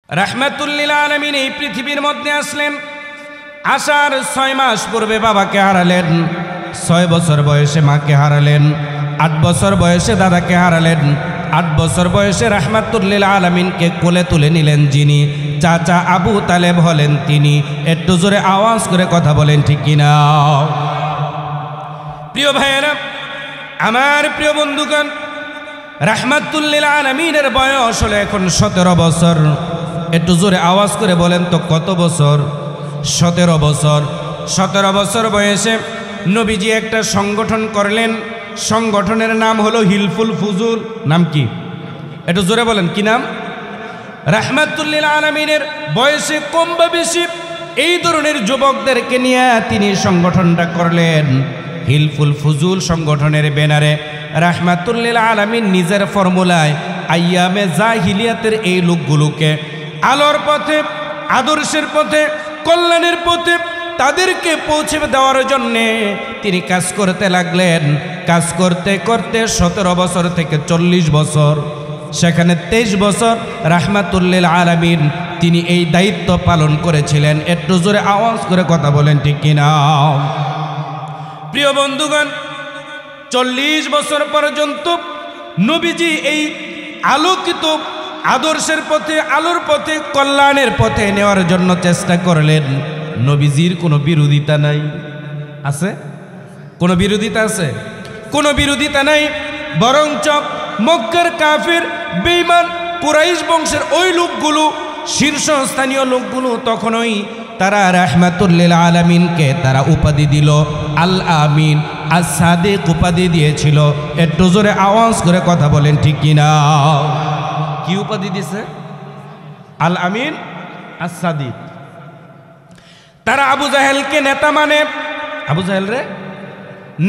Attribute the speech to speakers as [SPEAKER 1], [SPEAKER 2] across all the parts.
[SPEAKER 1] রাহমাতুল লিল আলামিন এই পৃথিবীর মধ্যে আসলেন। আসার 6 মাস পূর্বে বাবাকে হারালেন, 6 বছর বয়সে মাকে হারালেন, 8 বছর বয়সে দাদাকে হারালেন, 8 বছর বয়সে রাহমাতুল লিল আলামিনকে কোলে তুলে নিলেন যিনি, চাচা আবু তালেব হলেন তিনি। একটু জোরে আওয়াজ করে কথা বলেন ঠিক কিনা? প্রিয় ভাইয়েরা, আমার প্রিয় বন্ধুগণ, রাহমাতুল লিল আলামিনের বয়স হলো এখন 17 বছর। একটু জোরে আওয়াজ করে বলেন তো কত বছর? 17 বছর। 17 বছর বয়সে নবীজি একটা সংগঠন করলেন। সংগঠনের নাম হলো হিলফুল ফুজুল। নাম কি? একটু জোরে বলেন, কি নাম? রাহমাতুল লিল আলামিনের বয়সে কম বা বেশি এই ধরনের যুবকদেরকে নিয়ে তিনি সংগঠনটা করলেন। হিলফুল ফুজুল সংগঠনের ব্যানারে রাহমাতুল লিল আলামিন নিজের ফর্মুলায় আইয়ামে জাহিলিয়াতের এই লোকগুলোকে আলোর পথে, আদর্শের পথে, কল্যাণের পথে তাদেরকে পৌঁছে দেওয়ার জন্যে তিনি কাজ করতে লাগলেন। কাজ করতে করতে 17 বছর থেকে 40 বছর, সেখানে 23 বছর রাহমাতুল লিল আলামিন তিনি এই দায়িত্ব পালন করেছিলেন। একটু জোরে আওয়াজ করে কথা বলেন ঠিক কিনা? প্রিয় বন্ধুগণ, 40 বছর পর্যন্ত নবীজি এই আলোকিত আদর্শের পথে, আলোর পথে, কল্যাণের পথে নেওয়ার জন্য চেষ্টা করলেন। নবীজির কোনো বিরোধিতা নাই। আছে? কোনো বিরোধিতা আছে? কোনো বিরোধিতা নাই। বরঞ্চ মক্কার কাফির, বেঈমান, কুরাইশ বংশের ওই লোকগুলো, শীর্ষস্থানীয় লোকগুলো তখনই তারা রাহমাতুল লিল আলামিনকে তারা উপাধি দিল আল আমিন, আস-সাদিক উপাধি দিয়েছিল। একটু জোরে আওয়াজ করে কথা বলেন ঠিক কিনা? কি উপাধি দিছে? আল আমিন, আস-সাদিক। তারা আবু জাহেলকে নেতা মানে, আবু জাহেল রে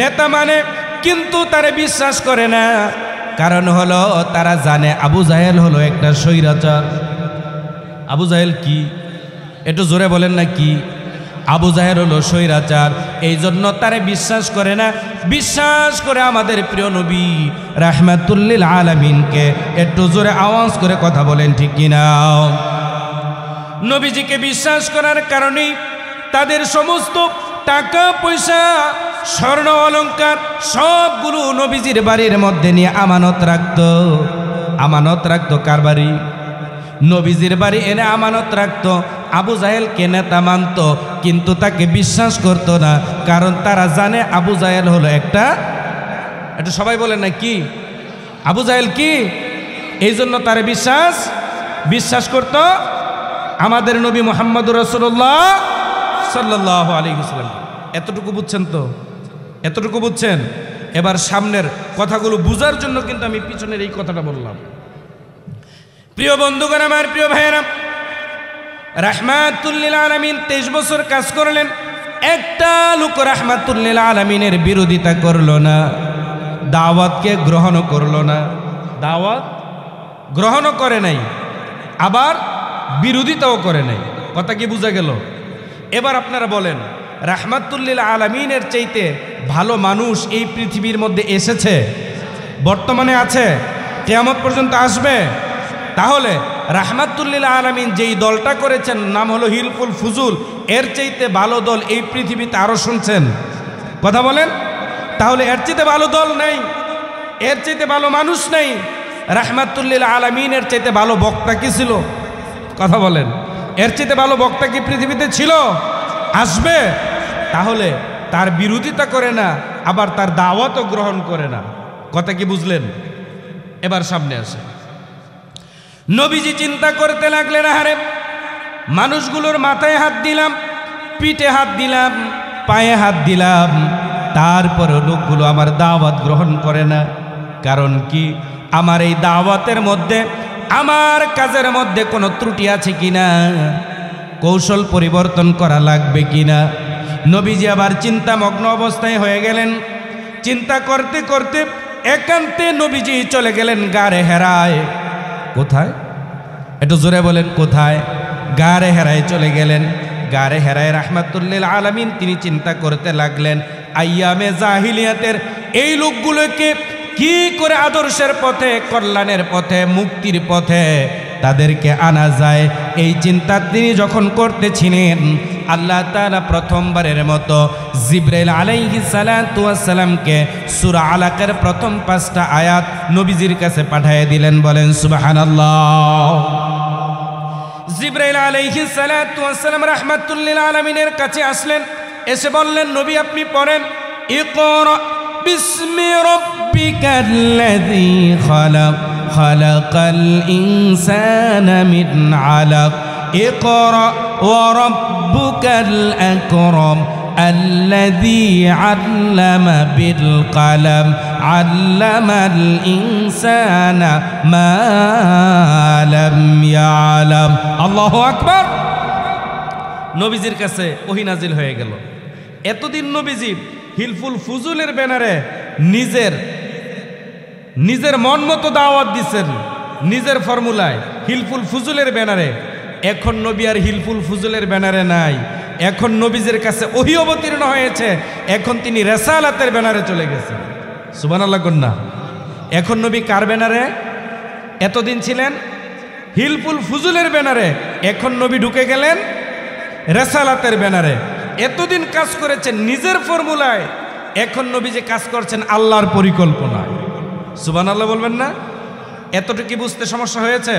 [SPEAKER 1] নেতা মানে, কিন্তু তারা বিশ্বাস করে না। কারণ হলো তারা জানে আবু জাহেল হলো একটা স্বৈরাচার। আবু জাহেল কি? একটু জোরে বলেন না কি? আবু জাহেল হলো স্বৈরাচার, এই জন্য তারা বিশ্বাস করে না। বিশ্বাস করে আমাদের প্রিয় নবী রাহমাতুল লিল আলামিনকে। একটু জোরে আওয়াজ করে কথা বলেন ঠিক কিনা? নবীজিকে বিশ্বাস করার কারণেই তাদের সমস্ত টাকা পয়সা, স্বর্ণ অলংকার সবগুলো নবীজির বাড়ির মধ্যে নিয়ে আমানত রাখতো। আমানত রাখতো কার বাড়ি? নবীজির বাড়ি এনে আমানত রাখতো। আবু জাহেলকে নেতা মানত, কিন্তু তাকে বিশ্বাস করতো না। কারণ তারা জানে আবু জাহেল হলো একটা সবাই বলেন না কি? আবু জাহেল কি? এই জন্য তারা বিশ্বাস করত আমাদের নবী মুহাম্মদুর রাসূলুল্লাহ সাল্লাল্লাহু আলাইহি ওয়াসাল্লাম। এতটুকু বুঝছেন তো? এতটুকু বুঝছেন? এবার সামনের কথাগুলো বুঝার জন্য কিন্তু আমি পিছনের এই কথাটা বললাম। প্রিয় বন্ধুগণ, আমার প্রিয় ভাইয়েরা, রাহমাতুল লিল আলামিন 23 বছর কাজ করলেন। একটা লোক রাহমাতুল লিল আলামিনের বিরোধিতা করলো না, দাওয়াতকে গ্রহণ করলো না। দাওয়াত গ্রহণও করে নাই, আবার বিরোধিতাও করে নাই। কথা কি বোঝা গেল? এবার আপনারা বলেন, রাহমাতুল লিল আলামিনের চাইতে ভালো মানুষ এই পৃথিবীর মধ্যে এসেছে? বর্তমানে আছে? কিয়ামত পর্যন্ত আসবে? তাহলে রাহমাতুল লিল আলামিন যেই দলটা করেছেন নাম হলো হিলফুল ফুজুল, এর চাইতে ভালো দল এই পৃথিবীতে আরো শুনছেন? কথা বলেন। তাহলে এর চাইতে ভালো দল নেই, এর চাইতে ভালো মানুষ নেই। রাহমাতুল লিল আলামিনের চাইতে ভালো বক্তা কি ছিল? কথা বলেন। এর চাইতে ভালো বক্তা কি পৃথিবীতে ছিল? আসবে? তাহলে তার বিরোধিতা করে না, আবার তার দাওয়াতও গ্রহণ করে না। কথা কি বুঝলেন? এবার সামনে আসে। নবীজি চিন্তা করতে লাগলেন, আরে মানুষগুলোর মাথায় হাত দিলাম, পিঠে হাত দিলাম, পায়ে হাত দিলাম, তারপরে লোকগুলো আমার দাওয়াত গ্রহণ করে না। কারণ কি? আমার এই দাওয়াতের মধ্যে, আমার কাজের মধ্যে কোনো ত্রুটি আছে কিনা, কৌশল পরিবর্তন করা লাগবে কিনা। নবীজি আবার চিন্তামগ্ন অবস্থায় হয়ে গেলেন। চিন্তা করতে করতে একান্তে নবীজি চলে গেলেন গারে হেরায়। কোথায়? একটু জোরে বলেন কোথায়? গারে হেরায় চলে গেলেন। গারে হেরায় রাহমাতুল লিল আলামিন তিনি চিন্তা করতে লাগলেন, আইয়ামে জাহিলিয়াতের এই লোকগুলোকে কি করে আদর্শের পথে, কল্যাণের পথে, মুক্তির পথে তাদেরকে আনা যায়, এই চিন্তা তিনি যখন করতেছিলেন, আল্লাহ তাআলা প্রথমবারের মতো জিবরাইল আলাইহিস সালাতু ওয়াস সালামকে সূরা আলাকের প্রথম 5টা আয়াত নবীজির কাছে পাঠিয়ে দিলেন। বলেন সুবহানাল্লাহ। জিবরাইল আলাইহিস সালাতু ওয়াস সালাম রাহমাতুল লিল আলামিনের কাছে আসলেন, এসে বললেন, নবী আপনি পড়েন, ইকরা বিসমি রাব্বিকাল্লাযী খালাক খালাকাল ইনসানা মিন আলাক ইকরা ওয়া রাব্বুকাল আকরাম الذي علم بالقلم علم الإنسان ما لم يعلم। আল্লাহু আকবার। নবীজির কাছে ওহী নাজিল হয়ে গেল। এতদিন নবীজি হিলফুল ফুজুলের ব্যানারে নিজের মন মতো দাওয়াত দিচ্ছেন, নিজের ফর্মুলায় হিলফুল ফুজুলের ব্যানারে। এখন নবী আর হিলফুল ফুজুলের ব্যানারে নাই, এখন নবীজির কাছে ওহী অবতীর্ণ হয়েছে, এখন তিনি রিসালাতের ব্যানারে চলে গেছেন। সুবহানাল্লাহ কন্যা। এখন নবী কার ব্যানারে? এতদিন ছিলেন হিলফুল ফুজুলের ব্যানারে, এখন নবী ঢুকে গেলেন রিসালাতের ব্যানারে। এতদিন কাজ করেছেন নিজের ফর্মুলায়, এখন নবী যে কাজ করছেন আল্লাহর পরিকল্পনায়। সুবহানাল্লাহ বলবেন না? এতটুকু বুঝতে সমস্যা হয়েছে?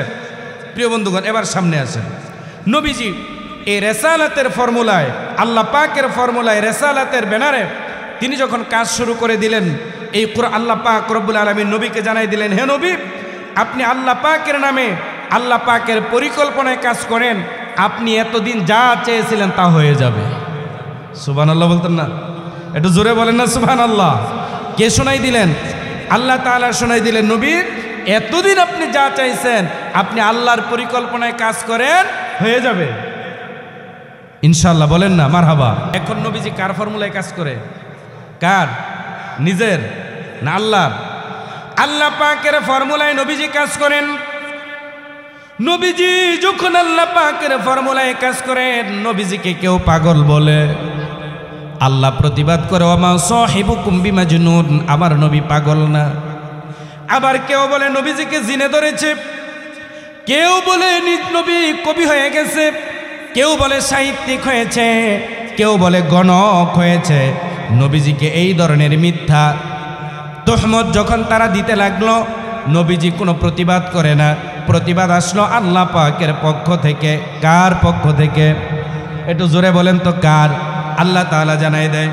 [SPEAKER 1] প্রিয় বন্ধুগণ, এবার সামনে আসেন। নবীজি এই রিসালাতের ফর্মুলায়, আল্লাহ পাকের ফর্মুলায়, রিসালাতের ব্যানারে তিনি যখন কাজ শুরু করে দিলেন, এই কুরআন আল্লাহ পাক রব্বুল আলামিন নবীকে জানাই দিলেন, হে নবী, আপনি আল্লাহ পাকের নামে, আল্লাহ পাকের পরিকল্পনায় কাজ করেন, আপনি এতদিন যা চেয়েছিলেন তা হয়ে যাবে। সুবহানাল্লাহ বলতেন না? একটু জোরে বলেন না সুবহানাল্লাহ। কে শোনাই দিলেন? আল্লাহ তাআলা শোনাই দিলেন, নবী এতদিন আপনি যা চাইছেন, আপনি আল্লাহর পরিকল্পনায় কাজ করেন, হয়ে যাবে ইনশাআল্লাহ। বলেন না মারহাবা। এখন নবীজি কার ফর্মুলায় কাজ করে? কার? নিজের না আল্লাহর? আল্লাহ পাকের ফর্মুলায় নবীজি কাজ করেন। নবীজি যখন আল্লাহ পাকের ফর্মুলায় কাজ করেন, নবীজিকে কেউ পাগল বলে, আল্লাহ প্রতিবাদ করে, ওমা সাহিবুকুম বিমাজনুন, আমার নবী পাগল না। আবার কেউ বলে নবীজিকে জিনে ধরেছে, কেউ বলে নিজ নবী কবি হয়ে গেছে, কেউ বলে সাহিত্যিক হয়েছে, কেউ বলে গণক হয়েছে। নবীজিকে এই ধরনের মিথ্যা তোহমত যখন তারা দিতে লাগলো, নবীজি কোনো প্রতিবাদ করে না। প্রতিবাদ আসলো আল্লাহ পাকের পক্ষ থেকে। কার পক্ষ থেকে? একটু জোরে বলেন তো কার? আল্লাহ তাআলা জানাই দেয়,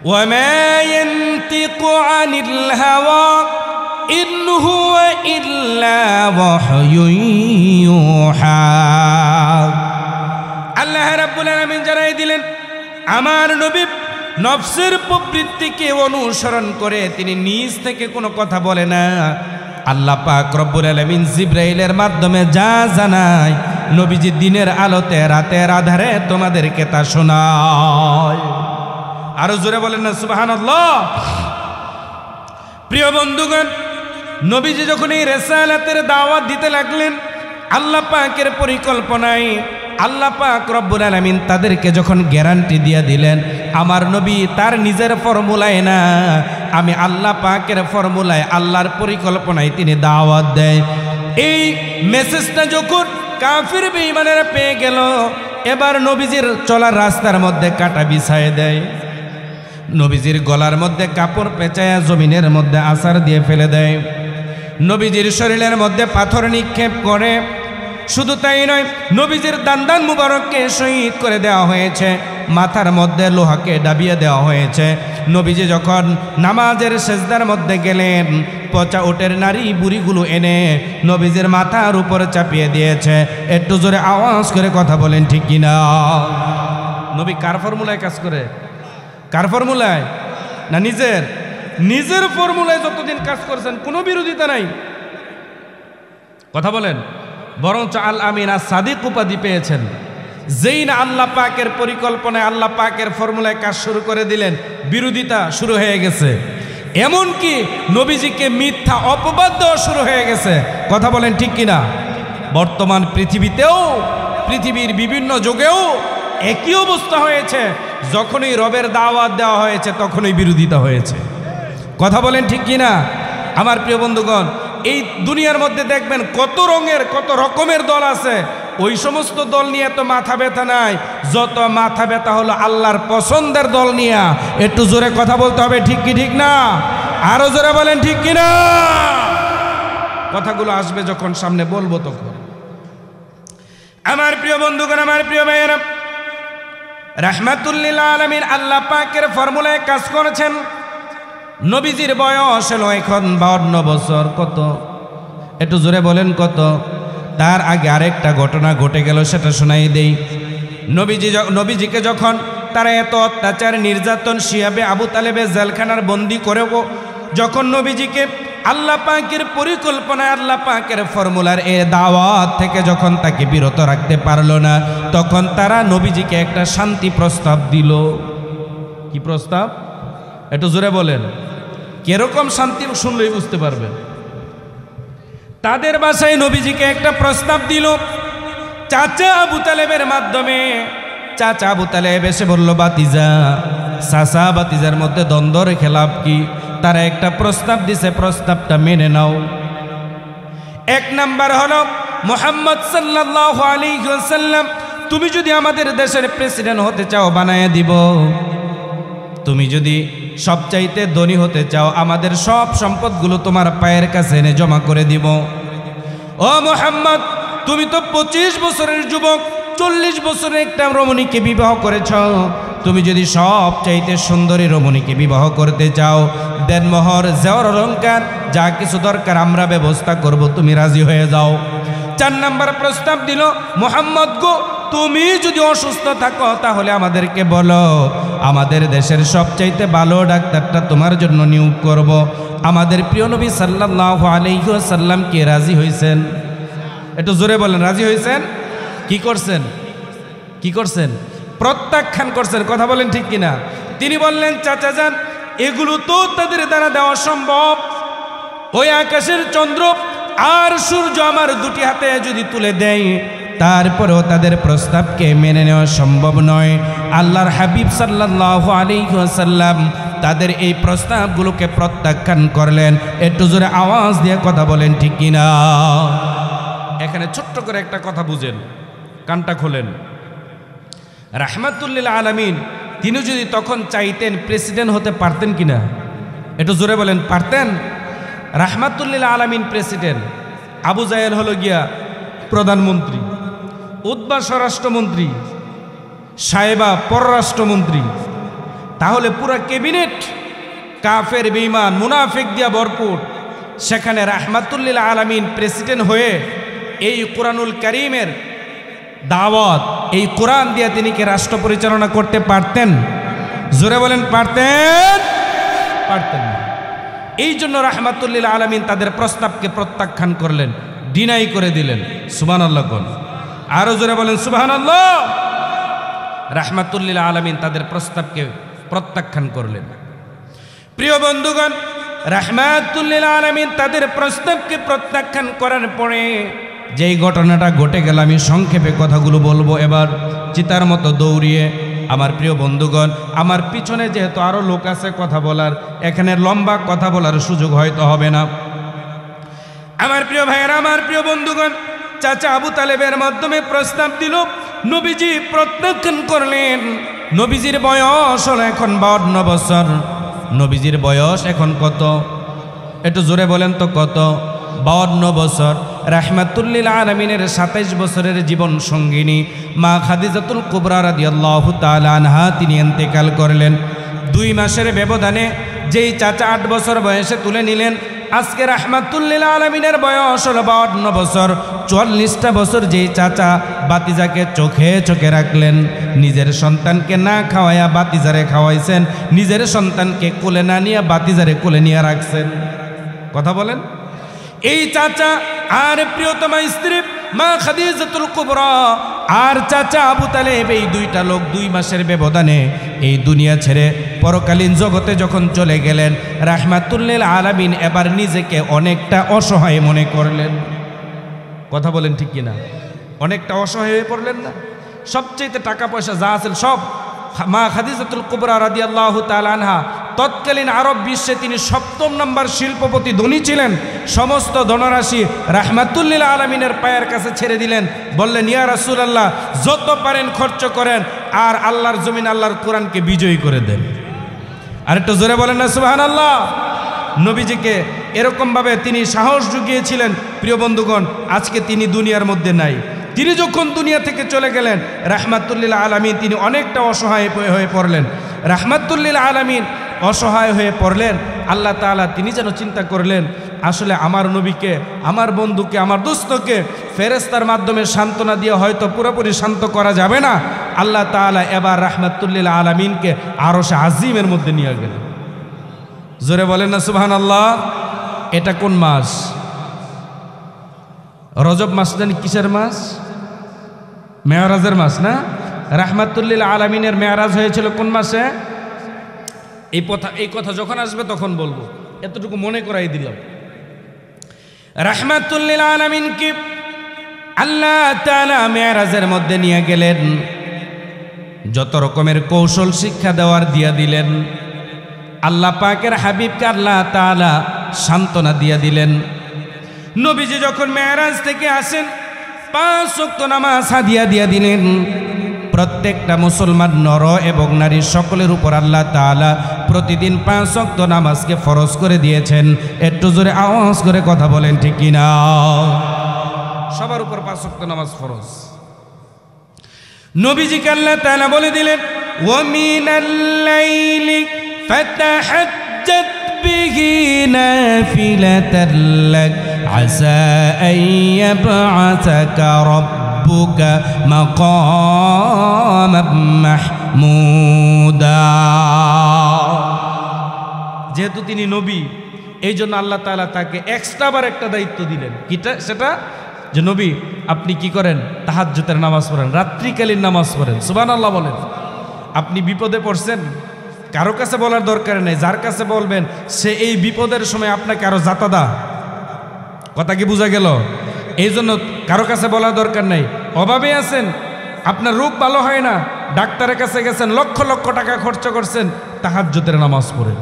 [SPEAKER 1] ওয়ামা ইয়ানতিকু আনিল হাওয়া ইন হুয়া ইল্লা ওয়াহয়ুন ইউহা। আল্লাহ রাব্বুল আলামিন জানাই দিলেন, আমার নবী নফসের প্রবৃত্তিকে অনুসরণ করে তিনি নিজ থেকে কোনো কথা বলে না। আল্লাহ পাক রব্বুল আলামিন জিবরাইলের মাধ্যমে যা জানায়, নবীজি দিনের আলোতে রাতের আধারে তোমাদেরকে তা শোনায়। আরো জোরে বলেন না সুবহানাল্লাহ। প্রিয় বন্ধুগণ, নবীজি যখন এই রিসালাতের দাওয়াত দিতে লাগলেন, আল্লাহ পাকের পরিকল্পনায় আল্লাহ পাক রব্বুল আলামিন তাদেরকে যখন গ্যারান্টি দিয়ে দিলেন, আমার নবী তার নিজের ফর্মুলায় না, আমি আল্লাহ পাকের ফর্মুলায়, আল্লাহর পরিকল্পনায় তিনি দাওয়াত দেয়। এই মেসেজটা যখন কাফির বেঈমানেরা পেয়ে গেল, এবার নবীজির চলার রাস্তার মধ্যে কাটা বিছায় দেয়, নবীজির গলার মধ্যে কাপড় পেঁচায়া জমিনের মধ্যে আছাড় দিয়ে ফেলে দেয়, নবীজির শরীরের মধ্যে পাথর নিক্ষেপ করে। শুধু তাই নয়, নবীজির দান মুবারককে শহীদ করে দেওয়া হয়েছে, মাথার মধ্যে লোহাকে ডাবিয়ে দেওয়া হয়েছে। নবীজি যখন নামাজের সেজদার মধ্যে গেলেন, পচা উটের নারী বুড়িগুলো এনে নবীজির মাথার উপরে চাপিয়ে দিয়েছে। একটু জোরে আওয়াজ করে কথা বলেন ঠিক কিনা? নবী কার ফর্মুলায় কাজ করে? কার ফর্মুলায়? না নিজের? নিজের ফর্মুলায় যতদিন কাজ করছেন কোনো বিরোধিতা নাই। কথা বলেন। বরঞ্চ আল আমিন আর সাদিক উপাধি পেয়েছেন। যেই না আল্লাহ পাকের পরিকল্পনায়, আল্লাহ পাকের ফর্মুলায় কাজ শুরু করে দিলেন, বিরোধিতা শুরু হয়ে গেছে। এমনকি নবীজিকে মিথ্যা অপবাদ দেওয়া শুরু হয়ে গেছে। কথা বলেন ঠিক কিনা? বর্তমান পৃথিবীতেও, পৃথিবীর বিভিন্ন যুগেও একই অবস্থা হয়েছে। যখনই রবের দাওয়াত দেওয়া হয়েছে, তখনই বিরোধিতা হয়েছে। কথা বলেন ঠিক কিনা? আমার প্রিয় বন্ধুগণ, এই দুনিয়ার মধ্যে দেখবেন কত রঙের কত রকমের দল আছে, ওই সমস্ত দল নিয়ে তো মাথা ব্যথা নাই, যত মাথা ব্যথা হলো আল্লাহর পছন্দের দল নিয়ে। একটু জোরে কথা বলতে হবে, ঠিক কি ঠিক না? আরো জোরে বলেন ঠিক কি না? কথাগুলো আসবে যখন সামনে বলবো তখন। আমার প্রিয় বন্ধুগণ, আমার প্রিয় ভাইয়েরা, রাহমাতুল লিল আলামিন আল্লাহ পাকের ফর্মুলায় কাজ করেছেন। নবীজির বয়স হলো এখন 52 বছর। কত? একটু জোরে বলেন কত? তার আগে আরেকটা ঘটনা ঘটে গেল, সেটা শোনাই দেই। নবীজিকে যখন তারা এত অত্যাচার নির্যাতন শিয়াবে আবু তালেবে জেলখানার বন্দি করেও, যখন নবীজিকে আল্লাহ পাকের পরিকল্পনায় আল্লাহ পাকের ফর্মুলার এ দাওয়াত থেকে যখন তাকে বিরত রাখতে পারলো না, তখন তারা নবীজিকে একটা শান্তি প্রস্তাব দিল। কি প্রস্তাব? একটু জোরে বলেন। কিরকম শান্তি শুনলেই বুঝতে পারবেন। তাদের বাসায় নবীজিকে একটা প্রস্তাব দিল চাচা আবু তালেবের মাধ্যমে। চাচা আবু তালেব এসে বলল, বাতিজা, চাচা বাতিজার মধ্যে দ্বন্দ্ব রেখে লাভ কি? তারা একটা প্রস্তাব দিছে, প্রস্তাবটা মেনে নাও। এক নাম্বার হলো, মুহাম্মদ সাল্লাল্লাহু আলাইহি ওয়াসাল্লাম তুমি যদি আমাদের দেশের প্রেসিডেন্ট হতে চাও বানায় দিব। তুমি যদি সবচাইতে ধনী হতে চাও আমাদের সব সম্পদগুলো তোমার পায়ের কাছে এনে জমা করে দিব। ও মুহাম্মদ, তুমি তো 25 বছরের যুবক, 40 বছরের একটা রমণীকে বিবাহ করেছ। তুমি যদি সবচাইতে সুন্দরী রমণীকে বিবাহ করতে চাও, দেনমোহর জেওর অলংকার যা কিছু দরকার আমরা ব্যবস্থা করব, তুমি রাজি হয়ে যাও। 4 নাম্বার প্রস্তাব দিল, মুহাম্মদ গো, তুমি যদি অসুস্থ থাকো তাহলে আমাদেরকে বলো, আমাদের দেশের সবচাইতে ভালো ডাক্তারটা তোমার জন্য নিয়োগ করব। আমাদের প্রিয় নবী সাল্লাল্লাহু আলাইহি ওয়াসাল্লাম কে রাজি হয়েছেন? একটু জোরে বলেন, রাজি হয়েছেন? কি করছেন? কি করছেন? প্রত্যাখ্যান করছেন। কথা বলেন ঠিক কিনা? তিনি বললেন, চাচা যান, এগুলো তো তাদের দ্বারা দেওয়া সম্ভব। ওই আকাশের চন্দ্র আর সূর্য আমার দুটি হাতে যদি তুলে দেয়, তারপরেও তাদের প্রস্তাবকে মেনে নেওয়া সম্ভব নয়। আল্লাহর হাবিব সাল্লাল্লাহু আলাইহি ওয়াসাল্লাম তাদের এই প্রস্তাবগুলোকে প্রত্যাখ্যান করলেন। একটু জোরে আওয়াজ দিয়ে কথা বলেন ঠিক কিনা? এখানে ছোট্ট করে একটা কথা বুঝেন, কানটা খোলেন। রাহমাতুল লিল আলামিন তিনি যদি তখন চাইতেন প্রেসিডেন্ট হতে পারতেন কিনা? একটু জোরে বলেন, পারতেন? রাহমাতুল লিল আলামিন প্রেসিডেন্ট, আবু জাহেল হলো গিয়া প্রধানমন্ত্রী, উতবা স্বরাষ্ট্রমন্ত্রী, সাহেবা পররাষ্ট্রমন্ত্রী। তাহলে পুরো ক্যাবিনেট কাফের, বেঈমান, মুনাফিক দিয়া ভরপুর। সেখানে রাহমাতুল লিল আলামিন প্রেসিডেন্ট হয়ে এই কোরআনুল কারীমের দাওয়াত, এই কোরআন দিয়ে তিনি কি রাষ্ট্র পরিচালনা করতে পারতেন? জোরে বলেন, পারতেন? পারতেন না। এই জন্য রাহমাতুল লিল আলামিন তাদের প্রস্তাবকে প্রত্যাখ্যান করলেন, ডিনাই করে দিলেন। সুবহানাল্লাহ কোন? আরো জোরে বলেন সুবহানাল্লাহ। রাহমাতুল লিল আলামিন তাদের প্রস্তাবকে প্রত্যাখ্যান করলেন। প্রিয় বন্ধুগণ, রাহমাতুল লিল আলামিন তাদের প্রস্তাবকে প্রত্যাখ্যান করার পরে যেই ঘটনাটা ঘটে গেল, আমি সংক্ষেপে কথাগুলো বলবো এবার চিতার মতো দৌড়িয়ে। আমার প্রিয় বন্ধুগণ, আমার পিছনে যেহেতু আরো লোক আছে কথা বলার, এখানে লম্বা কথা বলার সুযোগ হয়তো হবে না। আমার প্রিয় ভাইয়েরা, আমার প্রিয় বন্ধুগণ, চাচা আবু তালেবের মাধ্যমে প্রস্তাব দিল, নবীজি প্রত্যাখ্যান করলেন। নবীজির বয়স হলো এখন 52 বছর। নবীজির বয়স এখন কত? একটু জোরে বলেন তো কত? 52 বছর। রাহমাতুল লিল আলামিনের 27 বছরের জীবন সঙ্গিনী মা খাদিজাতুল কুবরা রাদিয়াল্লাহু তাআলা আনহা তিনি ইন্তেকাল করলেন। 2 মাসের ব্যবধানে যেই চাচা 8 বছর বয়সে তুলে নিলেন, আজকে রাহমাতুল লিল আলামিনের বয়স হলো 52 বছর। 44টা বছর যেই চাচা বাতিজাকে চোখে চোখে রাখলেন, নিজের সন্তানকে না খাওয়াইয়া বাতিজারে খাওয়াইছেন, নিজের সন্তানকে কোলে না নিয়ে বাতিজারে কোলে নিয়ে রাখছেন। কথা বলেন। এই চাচা আর প্রিয়তমা স্ত্রী মা খাদিজাতুল কুবরা আর চাচা আবু তালেব, এই 2টা লোক 2 মাসের ব্যবধানে এই দুনিয়া ছেড়ে পরকালীন জগতে যখন চলে গেলেন, রাহমাতুল লিল আলামিন এবার নিজেকে অনেকটা অসহায় মনে করলেন। কথা বলেন ঠিক কিনা? অনেকটা অসহায় হয়ে পড়লেন না? সবচেয়ে টাকা পয়সা যা আছেন সব মা খাদিজাতুল কুবরা রাদিয়াল্লাহু তাআলা আনহা তৎকালীন আরব বিশ্বে তিনি 7ম নম্বর শিল্পপতি ধনী ছিলেন। সমস্ত ধনরাশি রাহমাতুল্লিল আলামিনের পায়ের কাছে ছেড়ে দিলেন, বললেন ইয়া রাসূলুল্লাহ যত পারেন খরচ করেন, আর আল্লাহর জমিন আল্লাহর কোরআনকে বিজয়ী করে দেন। আর একটু জোরে বলেন না সুবহানাল্লাহ। নবীজিকে এরকমভাবে তিনি সাহস জুগিয়েছিলেন। প্রিয় বন্ধুগণ, আজকে তিনি দুনিয়ার মধ্যে নাই। তিনি যখন দুনিয়া থেকে চলে গেলেন রাহমাতুল্লিল আলামিন তিনি অনেকটা অসহায় হয়ে পড়লেন। রাহমাতুল্লিল আলামিন অসহায় হয়ে পড়লেন। আল্লাহ তাআলা তিনি যেন চিন্তা করলেন, আসলে আমার নবীকে, আমার বন্ধুকে, আমার দোস্তকে ফেরেশতার মাধ্যমে সান্ত্বনা দিয়ে হয়তো পুরোপুরি শান্ত করা যাবে না। আল্লাহ তাআলা এবার রাহমাতুল্লিল আলামিনকে আরশে আজিমের মধ্যে নিয়ে গেলেন। জোরে বলেন না সুবহানাল্লাহ। এটা কোন মাস? রজব মাস। জানি কিসের মাস? মেরাজের মাস না? রাহমাতুল্লিল আলামিনের মেরাজ হয়েছিল কোন মাসে? এই কথা যখন আসবে তখন বলবো, এতটুকু মনে করাই দিলাম। রাহমাতুল্লিল আলামিনকে আল্লাহ তাআলা মেরাজের মধ্যে নিয়ে গেলেন, যত রকমের কৌশল শিক্ষা দেওয়ার দিয়া দিলেন। আল্লাহ পাকের হাবিবকে আল্লাহ তাআলা সান্ত্বনা দিয়া দিলেন। নবীজি যখন মেরাজ থেকে আসেন 5 ওয়াক্ত নামাজ হাদিয়া দিয়া দিলেন। প্রত্যেকটা মুসলমান নর এবং নারী সকলের উপর আল্লাহ তাআলা প্রতিদিন 5 ওয়াক্ত নামাজকে ফরজ করে দিয়েছেন। একটু জোরে আওয়াজ করে কথা বলেন ঠিক কিনা? সবার উপর 5 ওয়াক্ত নামাজ ফরজ। নবীজিকে আল্লাহ তাআলা বলে দিলেন ওয়া মিনাল লাইলি ফাতাহাজ্জাত বিহি নাফিলাতাল লাক আসা আন ইয়াবআসাকা রাব্বুকা মাকামান মাহমুদা। যেহেতু তিনি নবী, এই জন্য আল্লাহ তাআলা তাকে এক্সট্রা আবার একটা দায়িত্ব দিলেন। কিটা সেটা? যে নবী আপনি কি করেন? তাহাজ্জুদের নামাজ পড়েন, রাত্রিকালীন নামাজ পড়েন। সুবহানাল্লাহ বলেন। আপনি বিপদে পড়ছেন, কারো কাছে বলার দরকার নেই, যার কাছে বলবেন সে এই বিপদের সময় আপনাকে আরো জাতাদা। কথা কি বোঝা গেল? এই জন্য কারো কাছে বলার দরকার নেই। অভাবে আছেন, আপনার রোগ ভালো হয় না, ডাক্তারের কাছে গেছেন, লক্ষ লক্ষ টাকা খরচ করছেন, তাহাজ্জুদের নামাজ পড়েন।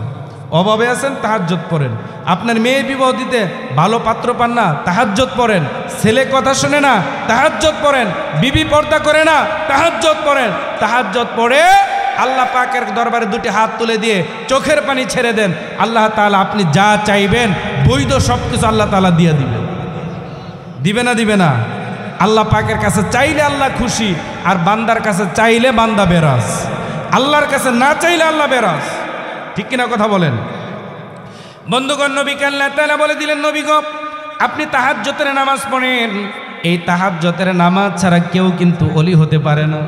[SPEAKER 1] অভাবে আছেন, তাহাজ্জুদ পড়েন। আপনার মেয়ে বিবাহ দিতে ভালো পাত্র পান না, তাহাজ্জুদ পড়েন। ছেলে কথা শুনে না, তাহাজ্জুদ পড়েন। বিবি পর্দা করে না, তাহাজ্জুদ পড়েন। তাহাজ্জুদ পড়ে আল্লাহ পাকের দরবারে 2টি হাত তুলে দিয়ে চোখের পানি ছেড়ে দেন। আল্লাহ তাআলা আপনি যা চাইবেন বৈধ সব কিছু আল্লাহ তাআলা দিয়ে দিবেন। দিবে না? দিবে না? আল্লাহ পাকের কাছে চাইলে আল্লাহ খুশি, আর বান্দার কাছে চাইলে বান্দা বেরাজ। আল্লাহর কাছে না চাইলে আল্লাহ বেরাজ। ঠিক কিনা কথা বলেন? বন্ধুগণ, নবীকে আল্লাহ তাআলা বলে দিলেন, নবী গো আপনি তাহাজ্জুদের নামাজ পড়েন। এই তাহাজ্জুদের নামাজ ছাড়া কেউ কিন্তু ওলি হতে পারে না।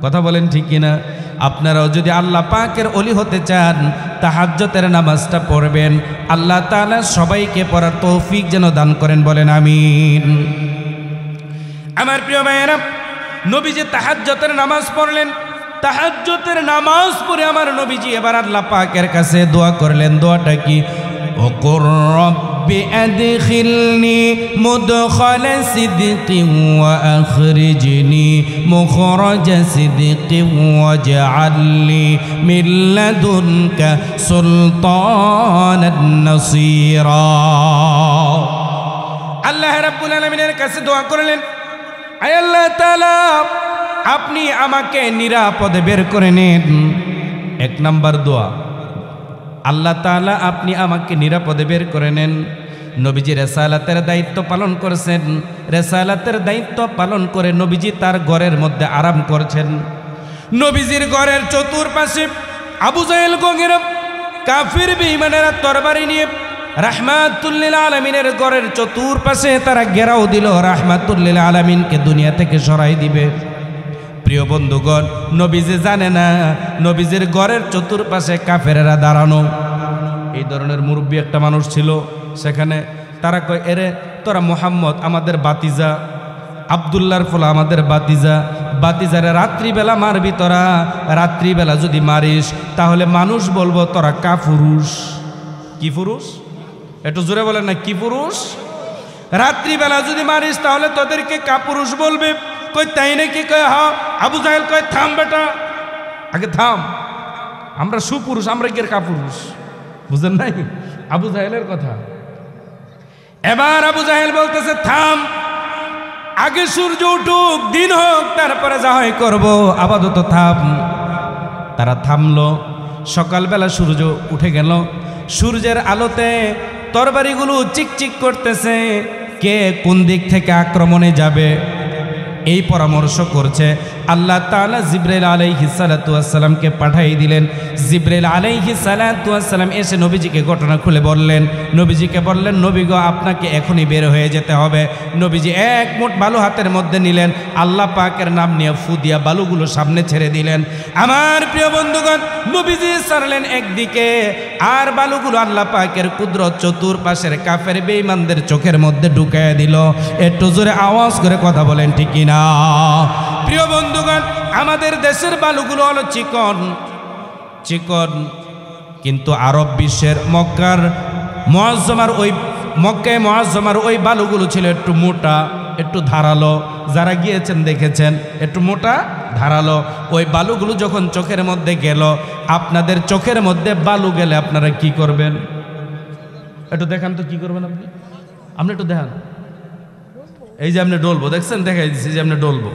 [SPEAKER 1] কথা বলেন ঠিক কিনা? আপনারাও যদি আল্লাহ পাকের ওলি হতে চান তাহাজ্জুদের নামাজটা পড়বেন। আল্লাহ তাআলা সবাইকে পড়ার তৌফিক যেন দান করেন, বলেন আমিন। আমার প্রিয় ভাইয়েরা, নবীজি তাহাজ্জুদের নামাজ পড়লেন। তাহাজ্জুদের নামাজ পড়ে আমার নবীজি এবার আল্লাহ পাকের কাছে দোয়া করলেন। দোয়াটা কি? ওকুর রব্বি আদখিলনি মুদখালা সিদকিন ওয়া আখরিজনি মুখরাজা সিদকিন ওয়াজআলনি মিন লাদুনকা সুলতানান নাসীরা। আল্লাহ রাব্বুল আলামিনের কাছে দোয়া করলেন, আয় আল্লাহ তাআলা আপনি আমাকে নিরাপদে বের করে নেন। 1 নাম্বার দোয়া, আল্লাহ তাআলা আপনি আমাকে নিরাপদে বের করে নেন। নবীজি রিসালাতের দায়িত্ব পালন করেছেন। রিসালাতের দায়িত্ব পালন করে নবীজি তার ঘরের মধ্যে আরাম করছেন। নবীজির ঘরের চতুর্পাশে আবু জাহেল গঙ্গের কাফির বেঈমানেরা তরবারি নিয়ে রাহমাতুল্লিল আলামিনের ঘরের চতুর্পাশে তারা ঘেরাও দিল, রাহমাতুল্লিল আলামিনকে দুনিয়া থেকে সরাই দিবে। প্রিয় বন্ধুগণ, নবীজি জানে না নবীজির ঘরের চতুর্পাশে কাফেরেরা দাঁড়ানো। এই ধরনের মুরব্বী একটা মানুষ ছিল সেখানে। তারা কয়, এরে তোরা মুহাম্মদ আমাদের বাতিজা, আব্দুল্লাহর ফলা আমাদের বাতিজা, বাতিজারে রাত্রিবেলা মারবি তোরা। রাত্রিবেলা যদি মারিস তাহলে মানুষ বলবো তোরা কাপুরুষ। কি পুরুষ? একটু জোরে বলেন না, কি পুরুষ? রাত্রিবেলা যদি মারিস তাহলে তোদেরকে কাপুরুষ বলবে। কই তাই নাকি? কয় হ্যাঁ। আবু জাহেল কয়, থাম বেটা, আগে থাম। আমরা সুপুরুষ, আমরা কি কাপুরুষ? বুঝেন নাই আবু জাহেলের কথা। এবার আবু জাহেল বলতেছে থাম, আগে সূর্য উঠুক, দিন হোক, তারপরে যা হয় করবো, আপাতত থাম। তারা থামলো। সকালবেলা সূর্য উঠে গেল। সূর্যের আলোতে তরবারিগুলো চিকচিক করতেছে, কে কোন দিক থেকে আক্রমণে যাবে এই পরামর্শ করছে। আল্লাহ তাআলা জিবরাইল আলাইহিস সালাতু ওয়াস সালামকে পাঠিয়ে দিলেন। জিবরাইল আলাইহিস সালাতু ওয়াস সালাম এসে নবীজিকে ঘটনা খুলে বললেন। নবীজিকে বললেন, নবী গো, আপনাকে এখনই বের হয়ে যেতে হবে। নবীজি এক মুঠ বালু হাতের মধ্যে নিলেন, আল্লাহ পাকের নাম নিয়ে ফু দিয়া বালুগুলো সামনে ছেড়ে দিলেন। আমার প্রিয় বন্ধুগণ, নবীজি ছাড়লেন একদিকে, আর বালুগুলো আল্লাহ পাকের কুদরত চতুর্পাশের কাফের বেঈমানদের চোখের মধ্যে ঢুকিয়ে দিল। একটু জোরে আওয়াজ করে কথা বলেন ঠিক কিনা? প্রিয় বন্ধুগণ, আমাদের দেশের বালুগুলো হলো চিকন চিকন, কিন্তু আরব বিশ্বের মক্কার মুআজ্জমার ওই মক্কায়ে মুআজ্জমার ওই বালুগুলো ছিল একটু মোটা, একটু ধারালো। যারা গিয়েছেন দেখেছেন, একটু মোটা ধারালো। ওই বালুগুলো যখন চোখের মধ্যে গেল, আপনাদের চোখের মধ্যে বালু গেলে আপনারা কি করবেন? একটু দেখান তো কি করবেন আপনি? আপনি একটু দেখান। এই যে আপনি ডলবো, দেখছেন, দেখাই দিচ্ছি যে আপনি ডলবো।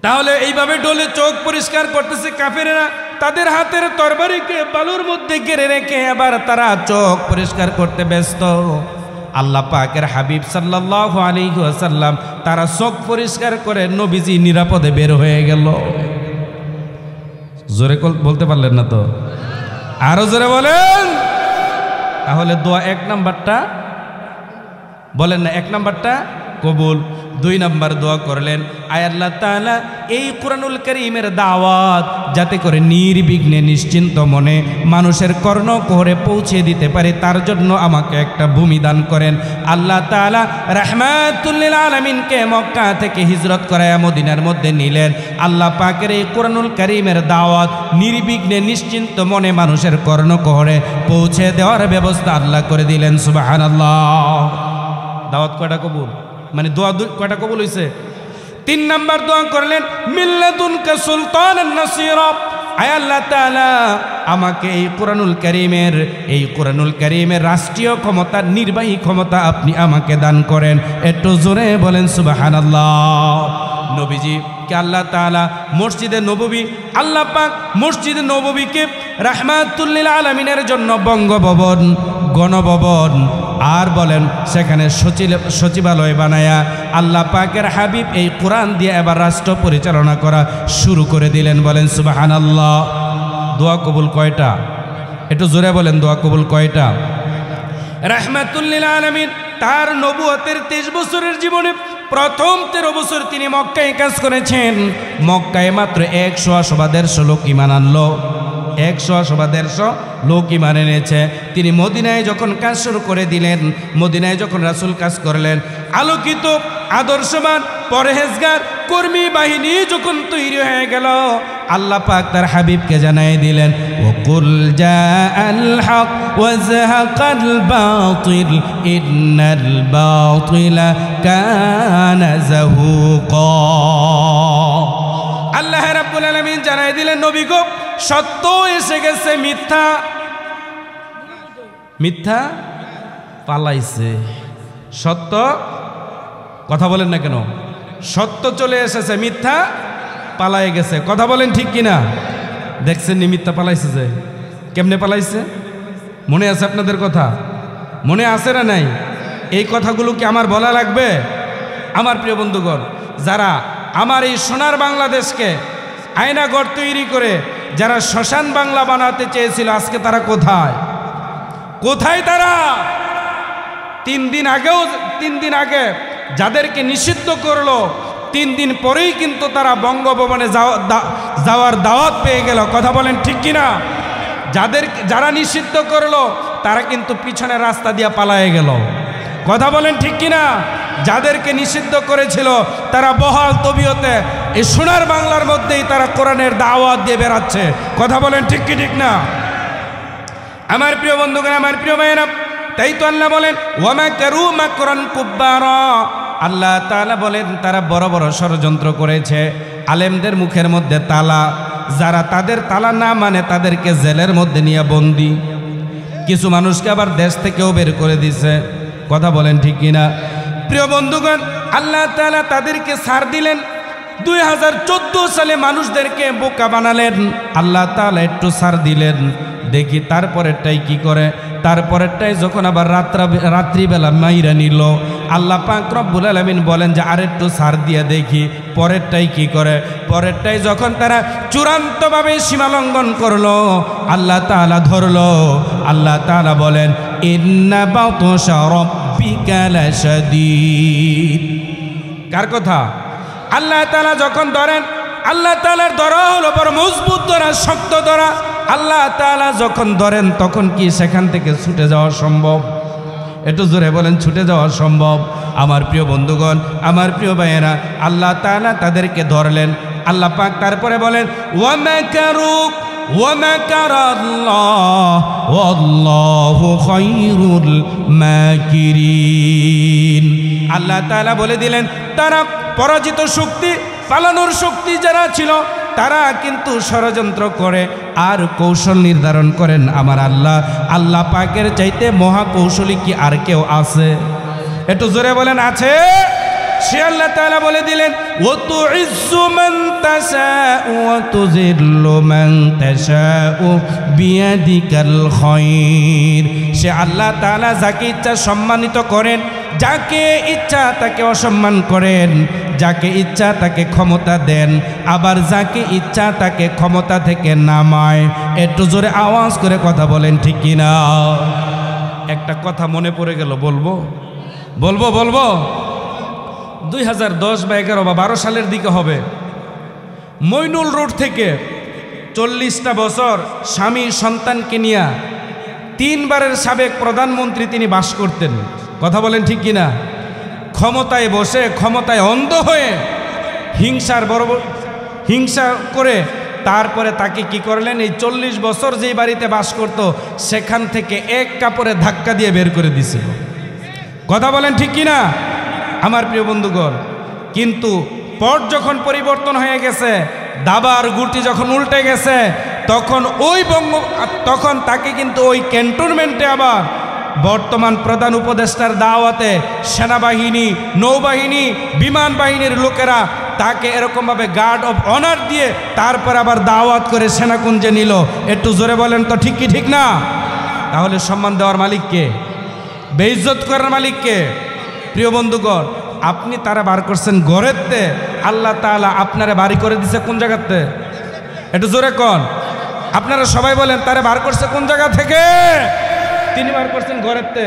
[SPEAKER 1] তাহলে এইভাবে ডলে চোখ পরিষ্কার করতেছে কাফেরেরা, তাদের হাতের তরবারিকে বালুর মধ্যে ঘিরে রেখে আবার তারা চোখ পরিষ্কার করতে ব্যস্ত। আল্লাহ পাকের হাবিব সাল্লাল্লাহু আলাইহি ওয়াসাল্লাম তারা চোখ পরিষ্কার করে নবীজি নিরাপদে বের হয়ে গেল। জোরে বলতে পারলেন না তো? আরো জোরে বলেন। তাহলে দোয়া এক নাম্বারটা বলেন না, এক নাম্বারটা কবুল। দুই নাম্বার দোয়া করলেন, আয় আল্লাহ তাআলা এই কুরআনুল কারীমের দাওয়াত যাতে করে নির্বিঘ্নে নিশ্চিন্ত মনে মানুষের কর্ণকুহরে পৌঁছে দিতে পারে, তার জন্য আমাকে একটা ভূমি দান করেন। আল্লাহ তাআলা রাহমাতুল লিল আলামিনকে মক্কা থেকে হিজরত করায়া মদিনার মধ্যে নিলেন। আল্লাহ পাকের এই কুরআনুল কারীমের দাওয়াত নির্বিঘ্নে নিশ্চিন্ত মনে মানুষের কর্ণকুহরে পৌঁছে দেওয়ার ব্যবস্থা আল্লাহ করে দিলেন। সুবহানাল্লাহ। দাওয়াত কয়টা কবুল? মানে দোয়া কয়টা কবুল হয়েছে? তিন নাম্বার দোয়া করলেন, মিল্লাতুনকা সুলতানান নাসীরা, আয় আল্লাহ তাআলা আমাকে এই কুরআনুল কারীমের রাষ্ট্রীয় ক্ষমতা, নির্বাহী ক্ষমতা আপনি আমাকে দান করেন। একটু জোরে বলেন সুবহানাল্লাহ। নবীজি কে আল্লাহ তাআলা মসজিদে নববী, আল্লাহ পাক মসজিদে নববীকে রাহমাতুল লিল আলামিনের জন্য বঙ্গভবন, গণভবন আর বলেন সেখানে সচিবালয় বানায়া আল্লাহ পাকের হাবিব এই কোরআন দিয়ে এবার রাষ্ট্র পরিচালনা করা শুরু করে দিলেন। বলেন সুবহানাল্লাহ। দোয়া কবুল কয়টা? একটু জোরে বলেন, দোয়া কবুল কয়টা? রাহমাতুল লিল আলামিন তার নবুয়তের 23 বছরের জীবনে প্রথম 13 বছর তিনি মক্কায় কাজ করেছেন। মক্কায় মাত্র 100 অথবা 150 লোক ঈমান আনলো। 100 অথবা 150 লোক ঈমান এনেছে। তিনি মদিনায় যখন কাজ শুরু করে দিলেন, মদিনায় যখন রাসূল কাজ করলেন, আলোকিত আদর্শবান পরহেজগার কর্মী বাহিনী যখন তৈরি হয়ে গেল, আল্লাহ পাক তার হাবিবকে জানাই দিলেন, ওয়াকুল জাআল হক ওয়া যাহাকাল বাতিল ইন্নাল বাতিলা কানা যাহুকা। আল্লাহ রাব্বুল আলামিন জানাই দিলেন, নবী গো, সত্য এসে গেছে, মিথ্যা পালাইছে। সত্য, কথা বলেন না কেন? সত্য চলে এসেছে, মিথ্যা পালাই গেছে। কথা বলেন ঠিক কিনা? দেখছেন নি মিথ্যা পালাইছে যে কেমনে পালাইছে? মনে আছে আপনাদের কথা? মনে আছে না নাই? এই কথাগুলো কি আমার বলা লাগবে? আমার প্রিয় বন্ধুগণ, যারা আমার এই সোনার বাংলাদেশকে আয়নাঘর তৈরি করে যারা শ্মশান বাংলা বানাতে চেয়েছিল, আজকে তারা কোথায়? তারা 3 দিন আগে যাদেরকে নিষিদ্ধ করলো, 3 দিন পরেই কিন্তু তারা বঙ্গভবনে যাওয়ার দাওয়াত পেয়ে গেল। কথা বলেন ঠিক কিনা? যারা নিষিদ্ধ করলো তারা কিন্তু পিছনের রাস্তা দিয়ে পালায়ে গেল। কথা বলেন ঠিক কিনা? যাদেরকে নিষিদ্ধ করেছিল তারা বহাল তবিয়তে এই সোনার বাংলার মধ্যেই তারা কোরআনের দাওয়াত দিয়ে বেড়াচ্ছে। কথা বলেন ঠিক কি ঠিক না? আমার প্রিয় বন্ধুগণ, আমার প্রিয় ভাইয়েরা, তাই তো আল্লাহ বলেন, ওয়া মাকারু মাকরান কুব্বারা। আল্লাহ তাআলা বলেন তারা বড় বড় ষড়যন্ত্র করেছে। আলেমদের মুখের মধ্যে তালা, যারা তাদের তালা না মানে তাদেরকে জেলের মধ্যে নিয়ে বন্দি। কিছু মানুষকে আবার দেশ থেকেও বের করে দিছে। কথা বলেন ঠিক কিনা? প্রিয় বন্ধুগণ, আল্লাহ তাআলা তাদেরকে ছাড় দিলেন। 2014 সালে মানুষদেরকে বোকা বানালেন, আল্লাহ তাআলা একটু ছাড় দিলেন। দেখি তারপরেরটাই কি করে। তারপরেরটাই যখন আবার রাত্রিবেলা মাইরা নিল, আল্লাহ পাক রব্বুল আলামিন বলেন যে আরেকটু ছাড় দিয়ে দেখি পরেরটাই কি করে। পরেরটাই যখন তারা চূড়ান্তভাবে সীমালঙ্ঘন করলো, আল্লাহ তাআলা ধরলো। আল্লাহ তাআলা বলেন ইন্না বাতশা রাব্বিকা লাশাদীদ। কার কথা? আল্লাহ তাআলা যখন ধরেন, আল্লাহ তাআলার ধরা হলো বড় মজবুত ধরা, শক্ত ধরা। আল্লাহ তাআলা যখন ধরেন তখন কি সেখান থেকে ছুটে যাওয়া সম্ভব? একটু জোরে বলেন, ছুটে যাওয়া সম্ভব? আমার প্রিয় বন্ধুগণ, আমার প্রিয় ভাইয়েরা, আল্লাহ তাআলা তাদেরকে ধরলেন। আল্লাহ পাক তারপরে বলেন ওয়া মাকারু ওয়া মাকারাল্লাহ ওয়াল্লাহু খায়রুল মাকিরিন। আল্লাহ তাআলা বলে দিলেন তারা পরাজিত শক্তি, পালানোর শক্তি যারা ছিল তারা কিন্তু ষড়যন্ত্র করে আর কৌশল নির্ধারণ করেন আমার আল্লাহ। আল্লাহ পাকের চাইতে মহাকৌশলী কি আর কেউ আছে? একটু জোরে বলেন, আছে? সে আল্লাহ তাআলা বলে দিলেন ওয়া তুইজ্জু মান তাশাউ ওয়া তুযিল্লু মান তাশাউ বিয়াদিকাল খায়র। সে আল্লাহ তাআলা যাকে ইচ্ছা সম্মানিত করেন, যাকে ইচ্ছা তাকে অসম্মান করেন, যাকে ইচ্ছা তাকে ক্ষমতা দেন, আবার যাকে ইচ্ছা তাকে ক্ষমতা থেকে নামায়। একটু জোরে আওয়াজ করে কথা বলেন ঠিক কিনা? একটা কথা মনে পড়ে গেল, বলবো বলবো বলবো 2010 বা 11 বা 12 সালের দিকে হবে। মইনুল রোড থেকে 40টা বছর স্বামী সন্তানকে নিয়ে 3 বারের সাবেক প্রধানমন্ত্রী তিনি বাস করতেন। কথা বলেন ঠিক কিনা? ক্ষমতায় বসে, ক্ষমতায় অন্ধ হয়ে হিংসা করে তারপরে তাকে কি করলেন, এই 40 বছর যেই বাড়িতে বাস করত সেখান থেকে এক কাপড়ে ধাক্কা দিয়ে বের করে দিছিল। কথা বলেন ঠিক কিনা আমার প্রিয় বন্ধুগণ? কিন্তু পট যখন পরিবর্তন হয়ে গেছে, দাবার গুটি যখন উল্টে গেছে, তখন তাকে কিন্তু ওই ক্যান্টনমেন্টে আবার বর্তমান প্রধান উপদেষ্টার দাওয়াতে সেনাবাহিনী, নৌবাহিনী, বিমান বাহিনীর লোকেরা তাকে এরকমভাবে গার্ড অফ অনার দিয়ে তারপর আবার দাওয়াত করে সেনাকুঞ্জে নিল। একটু জোরে বলেন তো ঠিক কি ঠিক না? তাহলে সম্মান দেওয়ার মালিককে, বেইজ্জত করার মালিককে? প্রিয় বন্ধুগণ, আপনি তারা বার করছেন ঘরেতে, আল্লাহ তাআলা আপনারা বাড়ি করে দিছে কোন জায়গাতে? একটু জোরে কোন? আপনারা সবাই বলেন তারা বার করছে কোন জায়গা থেকে? তিনি বার করছেন ঘরেতে।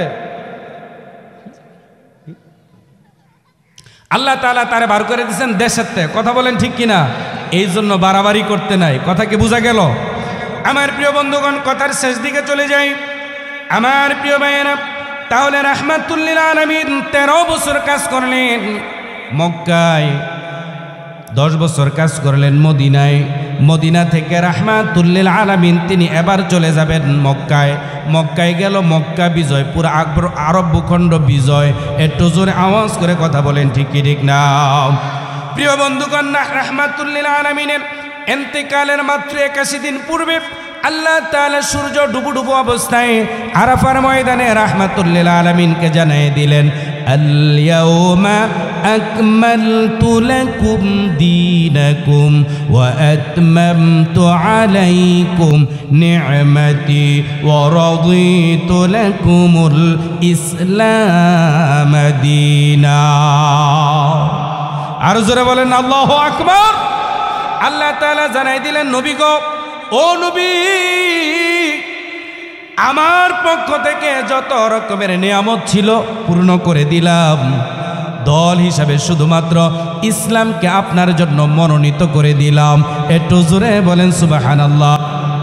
[SPEAKER 1] আল্লাহ তাআলা তারা বার করে দিয়েছেন দেশেতে। কথা বলেন ঠিক কিনা? এই জন্য বাড়াবাড়ি করতে নাই। কথা কি বোঝা গেল? আমার প্রিয় বন্ধুগণ, কথার শেষ দিকে চলে যাই। আমার প্রিয় ভাইয়েরা, তাহলে রাহমাতুল লিল আলামিন 13 বছর কাজ করলেন মক্কায়, 10 বছর কাজ করলেন মদিনায়। মদিনা থেকে রাহমাতুল লিল আলামিন তিনি এবার চলে যাবেন মক্কায়। মক্কায় গেল, মক্কা বিজয়, পুরো আরব ভূখণ্ড বিজয়। একটু জোরে আওয়াজ করে কথা বলেন ঠিক কি ঠিক না? প্রিয় বন্ধুগণ, রাহমাতুল লিল আলামিনের ইন্তেকালের মাত্র 81 দিন পূর্বে আল্লাহ তাআলা সূর্য ডুবু ডুবু অবস্থায় আরাফার ময়দানে রাহমাতুল লিল আলামিনকে জানিয়ে দিলেন আল-ইয়াওমা আকমালতু লাকুম দীনাকুম ওয়া আতমামতু আলাইকুম নি'মাতি ওয়া রাদিতু লাকুমুল ইসলাম দীনা। আর জোরে বলেন আল্লাহু আকবার। আল্লাহ তাআলা জানাই দিলেন নবী গো, ও নবী, আমার পক্ষ থেকে যত রকমের নিয়ামত ছিল পূর্ণ করে দিলাম। দল হিসাবে শুধুমাত্র ইসলামকে আপনার জন্য মনোনীত করে দিলাম। একটু জোরে বলেন সুবহানাল্লাহ।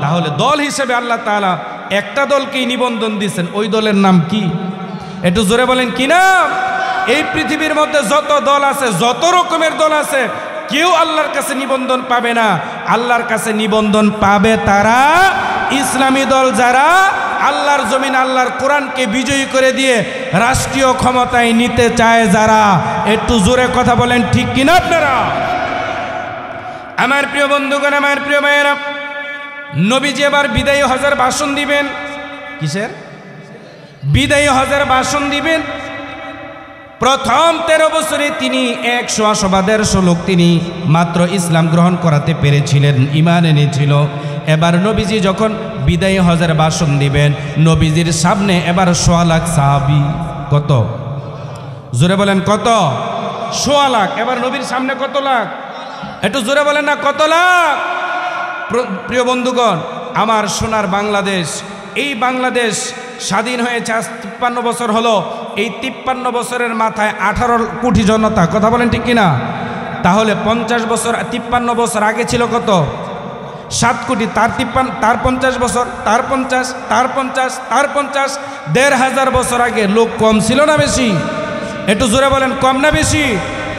[SPEAKER 1] তাহলে দল হিসেবে আল্লাহ তাআলা একটা দলকেই নিবন্ধন দিয়েছেন। ওই দলের নাম কি? একটু জোরে বলেন কি নাম? এই পৃথিবীর মধ্যে যত দল আছে, যত রকমের দল আছে, কেউ আল্লাহর কাছে নিবন্ধন পাবে না। আল্লাহর কাছে নিবন্ধন পাবে তারা, ইসলামী দল যারা আল্লাহর জমিন, আল্লাহর কোরআনকে বিজয়ী করে দিয়ে রাষ্ট্রীয় ক্ষমতায় নিতে চায় যারা। একটু জোরে কথা বলেন ঠিক কিনা আপনারা? আমার প্রিয় বন্ধুগণ, আমার প্রিয় ভাইয়েরা, নবীজি এবার বিদায়ী হজের ভাষণ দিবেন। কিসের বিদায়ী হজের ভাষণ দিবেন? প্রথম 13 বছরে তিনি 100-150 লোক তিনি মাত্র ইসলাম গ্রহণ করাতে পেরেছিলেন, ঈমান এনেছিল। এবার নবীজি যখন বিদায়ী হজের ভাষণ দিবেন, নবীজির সামনে এবার 100 লাখ সাহাবী। কত? জোরে বলেন কত? 100 লাখ। এবার নবীর সামনে কত লাখ? একটু জোরে বলেন না, কত লাখ? প্রিয় বন্ধুগণ, আমার সোনার বাংলাদেশ, এই বাংলাদেশ স্বাধীন হয়েছে আজ 53 বছর হলো। এই 53 বছরের মাথায় 18 কোটি জনতা। কথা বলেন ঠিক কিনা? তাহলে 50 বছর, 53 বছর আগে ছিল কত? 7 কোটি। তার 50 বছর, তার 50, তার 50, তার 50, 1500 বছর আগে লোক কম ছিল না বেশি? একটু জোরে বলেন, কম না বেশি?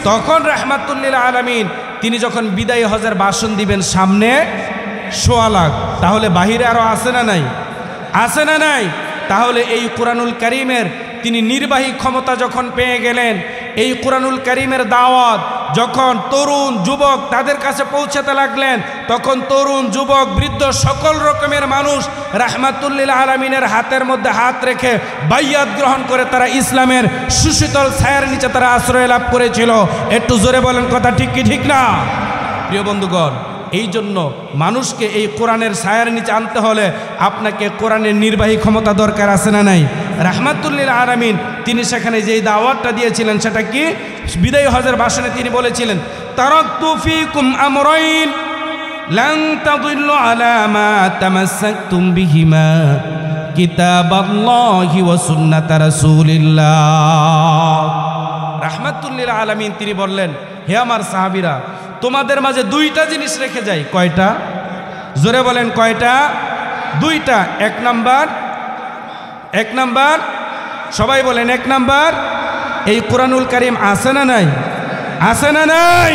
[SPEAKER 1] তখন রাহমাতুল্লিল আলামিন তিনি যখন বিদায়ী হজের ভাষণ দিবেন, সামনে 100 লাখ। তাহলে বাহিরে আরো আছে না নাই? আছে না নাই? তাহলে এই কুরআনুল কারীমের তিনি নির্বাহী ক্ষমতা যখন পেয়ে গেলেন, এই কুরআনুল কারীমের দাওয়াত যখন তরুণ যুবক তাদের কাছে পৌঁছাতে লাগলেন, তখন তরুণ যুবক বৃদ্ধ সকল রকমের মানুষ রাহমাতুল্লিল আলামিনের হাতের মধ্যে হাত রেখে বাইয়াত গ্রহণ করে তারা ইসলামের সুশীতল ছায়ার নিচে তারা আশ্রয় লাভ করেছিল। একটু জোরে বলেন, কথা ঠিক কি ঠিক না? প্রিয় বন্ধুগণ, এই জন্য মানুষকে এই কোরআনের ছায়ার নিচে আনতে হলে আপনাকে কোরআনের নির্বাহী ক্ষমতা দরকার, আছে না নাই? রাহমাতুল্লিল আলামিন তিনি সেখানে যেই দাওয়াতটা দিয়েছিলেন সেটা কি? বিদায়ী হজের ভাষণে তিনি বলেছিলেন, তারাকতু ফীকুম আমরাইন লান তাদিল্লু আলা মা তামাসসাকতুম বিহিমা কিতাবাল্লাহি ওয়া সুন্নাত রাসূলিল্লাহ। রাহমাতুল্লিল আলামিন তিনি বললেন, হে আমার সাহাবীরা, তোমাদের মাঝে 2টা জিনিস রেখে যাই। কয়টা? জোরে বলেন, কয়টা? 2টা। এক নাম্বার, সবাই বলেন, 1 নাম্বার, এই কুরআনুল কারীম আছে না নাই? আছে না নাই?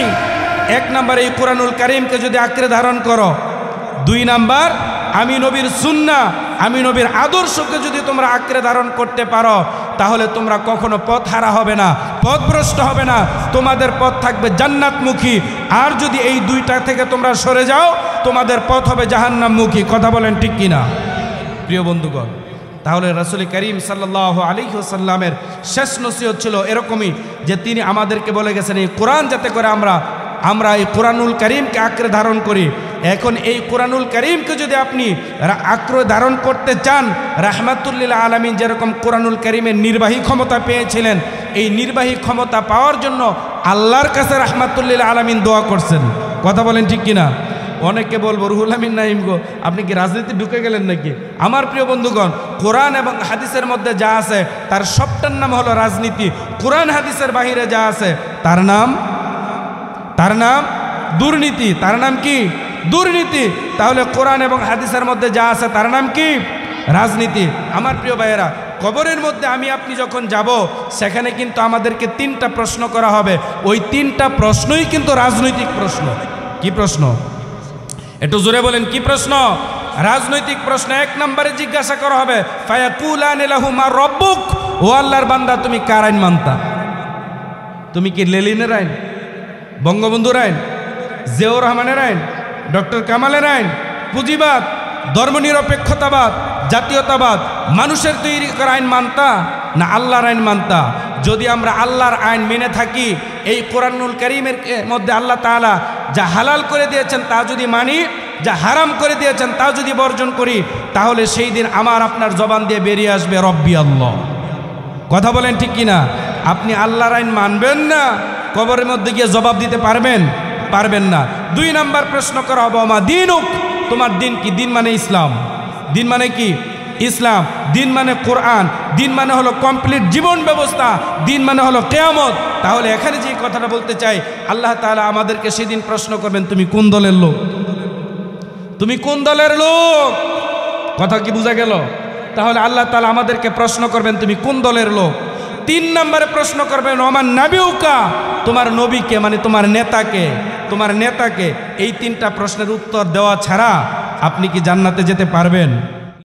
[SPEAKER 1] 1 নাম্বার, এই কুরআনুল কারীমকে যদি আঁকড়ে ধারণ করো। 2 নাম্বার, আমি নবীর সুন্নাহ, আমি নবীর আদর্শকে যদি তোমরা আঁকড়ে ধারণ করতে পারো, তাহলে তোমরা কখনো পথ হারা হবে না, পথভ্রষ্ট হবে না, তোমাদের পথ থাকবে জান্নাতমুখী। আর যদি এই 2টা থেকে তোমরা সরে যাও, তোমাদের পথ হবে জাহান্নামমুখী। কথা বলেন ঠিক কিনা? প্রিয় বন্ধুগণ, তাহলে রাসূল করিম সাল্লাল্লাহু আলাইহি ওয়াসাল্লামের শেষ নসিহত ছিল এরকমই যে তিনি আমাদেরকে বলে গেছেন এই কোরআন যাতে করে আমরা এই কোরআনুল কারীমকে আঁকড়ে ধারণ করি। এখন এই কোরআনুল কারীমকে যদি আপনি আঁকড়ে ধারণ করতে চান, রাহমাতুল্লিল আলামিন যেরকম কোরআনুল কারীমের নির্বাহী ক্ষমতা পেয়েছিলেন, এই নির্বাহী ক্ষমতা পাওয়ার জন্য আল্লাহর কাছে রাহমাতুল্লিল আলামিন দোয়া করছেন। কথা বলেন ঠিক কিনা? অনেকে বলবো, রুহুল আমিন নাঈম গো, আপনি কি রাজনীতি ঢুকে গেলেন নাকি? আমার প্রিয় বন্ধুগণ, কোরআন এবং হাদিসের মধ্যে যা আছে তার সবটার নাম হলো রাজনীতি। কোরআন হাদিসের বাহিরে যা আছে তার নাম দুর্নীতি। তার নাম কি? দুর্নীতি। তাহলে কোরআন এবং হাদিসের মধ্যে যা আছে তার নাম কি? রাজনীতি। আমার প্রিয় ভাইয়েরা, কবরের মধ্যে আমি আপনি যখন যাব, সেখানে কিন্তু আমাদেরকে 3টা প্রশ্ন করা হবে। ওই 3টা প্রশ্নই কিন্তু রাজনৈতিক প্রশ্ন। কি প্রশ্ন? একটু জোরে বলেন, কি প্রশ্ন? রাজনৈতিক প্রশ্ন। 1 নম্বরে জিজ্ঞাসা করা হবে, ফায়াকুলান লাহু মা রব্বুক, ও আল্লাহর বান্দা তুমি কার আইন মানতা? তুমি কি লেলিনের আইন, বঙ্গবন্ধুর আইন, জিয়াউর রহমানের আইন, ডক্টর কামালের আইন, পুঁজিবাদ, ধর্মনিরপেক্ষতাবাদ, জাতীয়তাবাদ, মানুষের তৈরি করা আইন মানতা, না আল্লাহর আইন মানতা? যদি আমরা আল্লাহর আইন মেনে থাকি, এই কোরআনুল কারীমের মধ্যে আল্লাহ তাআলা যা হালাল করে দিয়েছেন তা যদি মানি, যা হারাম করে দিয়েছেন তা যদি বর্জন করি, তাহলে সেই দিন আমার আপনার জবান দিয়ে বেরিয়ে আসবে রব্বি আল্লাহ। কথা বলেন ঠিক কিনা? আপনি আল্লাহর আইন মানবেন না, কবরের মধ্যে গিয়ে জবাব দিতে পারবেন না। 2 নম্বর প্রশ্ন করা হবে, মা দীনুক, তোমার দিন কি? দিন মানে ইসলাম। দিন মানে কি? ইসলাম। দিন মানে কোরআন। দিন মানে হলো কমপ্লিট জীবন ব্যবস্থা। দিন মানে হলো কিয়ামত। তাহলে এখানে যে কথাটা বলতে চাই, আল্লাহ তাআলা আমাদেরকে সেদিন প্রশ্ন করবেন, তুমি কোন দলের লোক? তুমি কোন দলের লোক? কথা কি বোঝা গেল? তাহলে আল্লাহ তাআলা আমাদেরকে প্রশ্ন করবেন, তুমি কোন দলের লোক? 3 নম্বরে প্রশ্ন করবেন, ওমান নাবিউকা, তোমার নবীকে, মানে তোমার নেতাকে। এই 3টা প্রশ্নের উত্তর দেওয়া ছাড়া আপনি কি জান্নাতে যেতে পারবেন?